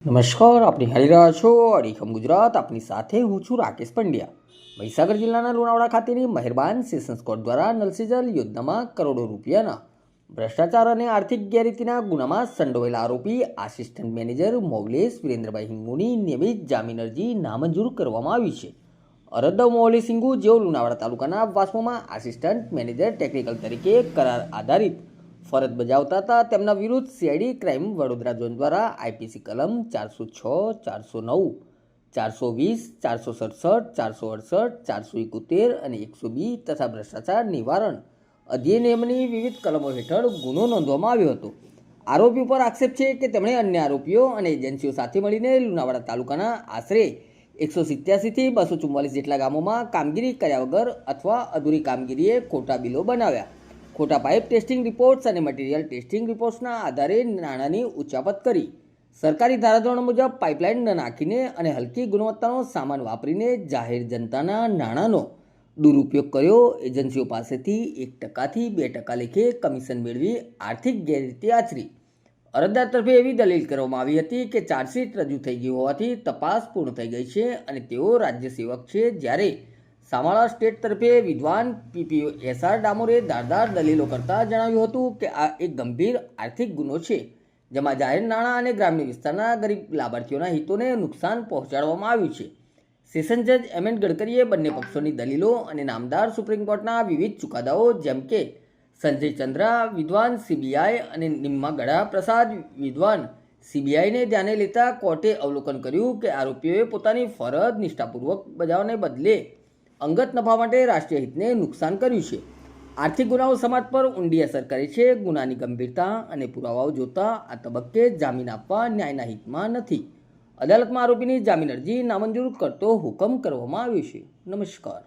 નમસ્કાર, આપની હારી રહ્યા છો અડીખમ ગુજરાત. આપની સાથે હું છું રાકેશ પંડ્યા. મહીસાગર જિલ્લાના લુણાવાડા ખાતેની મહેરબાન સેશન્સ કોર્ટ દ્વારા નલ સે જલ યોજનામાં કરોડો રૂપિયાના ભ્રષ્ટાચાર અને આર્થિક ગેરરીતિના ગુનામાં સંડોવાયેલા આરોપી આસિસ્ટન્ટ મેનેજર મૌલેશ વિરેન્દ્રભાઈ હિંગુની નિયમિત જામીન અરજી નામંજૂર કરવામાં આવી છે. અરજદાર મૌલેશ હિંગુ, જેઓ લુણાવાડા તાલુકાના વાસ્મોમાં આસિસ્ટન્ટ મેનેજર ટેકનિકલ તરીકે કરાર આધારિત ફરજ બજાવતા હતા, તેમના વિરુદ્ધ સીઆઈડી ક્રાઇમ વડોદરા ઝોન દ્વારા આઈપીસી કલમ 406, 409, 420, 467, 468, 471 અને 120 તથા ભ્રષ્ટાચાર નિવારણ અધિનિયમની વિવિધ કલમો હેઠળ ગુનો નોંધવામાં આવ્યો હતો. આરોપી ઉપર આક્ષેપ છે કે તેમણે અન્ય આરોપીઓ અને એજન્સીઓ સાથે મળીને લુણાવાડા તાલુકાના આશરે 187 થી 244 જેટલા ગામોમાં કામગીરી કર્યા વગર અથવા અધૂરી કામગીરીએ ખોટા બિલો બનાવ્યા, ખોટા પાઇપ ટેસ્ટિંગ રિપોર્ટ્સ અને મટીરિયલ ટેસ્ટિંગ રિપોર્ટ્સના આધારે નાણાંની ઉચાપત કરી, સરકારી ધારાધોરણો મુજબ પાઇપલાઇન ન નાખીને અને હલકી ગુણવત્તાનો સામાન વાપરીને જાહેર જનતાના નાણાંનો દુરુપયોગ કર્યો, એજન્સીઓ પાસેથી 1% થી 2% લેખે કમિશન મેળવી આર્થિક ગેરરીતિ આચરી. અરજદાર તરફે એવી દલીલ કરવામાં આવી હતી કે ચાર્જશીટ રજૂ થઈ ગઈ હોવાથી તપાસ પૂર્ણ થઈ ગઈ છે અને તેઓ રાજ્ય સેવક છે, જ્યારે સામાળા સ્ટેટ તરફે વિદ્વાન પીપીએસઆર ડામોરે ધારદાર દલીલો કરતા જણાવ્યું હતું કે આ એક ગંભીર આર્થિક ગુનો છે, જેમાં જાહેર નાણાં અને ગ્રામ્ય વિસ્તારના ગરીબ લાભાર્થીઓના હિતોને નુકસાન પહોંચાડવામાં આવ્યું છે. સેશન જજ એમ.એન. ગડકરીએ બંને પક્ષોની દલીલો અને નામદાર સુપ્રીમ કોર્ટના વિવિધ ચુકાદાઓ જેમ કે સંજય ચંદ્રા વિદ્વાન સીબીઆઈ અને નિમ્માગડા પ્રસાદ વિદ્વાન સીબીઆઈને ધ્યાને લેતા કોર્ટે અવલોકન કર્યું કે આરોપીઓએ પોતાની ફરજ નિષ્ઠાપૂર્વક બજાવવાને બદલે અંગત નફા માટે રાષ્ટ્રીય હિતને નુકસાન કર્યું છે. આર્થિક ગુનાઓ સમાજ પર ઊંડી અસર કરે છે. ગુનાની ગંભીરતા અને પુરાવાઓ જોતા આ તબક્કે જામીન આપવા ન્યાયના હિતમાં નથી. અદાલતમાં આરોપીની જામીન અરજી નામંજૂર કરતો હુકમ કરવામાં આવ્યો છે. નમસ્કાર.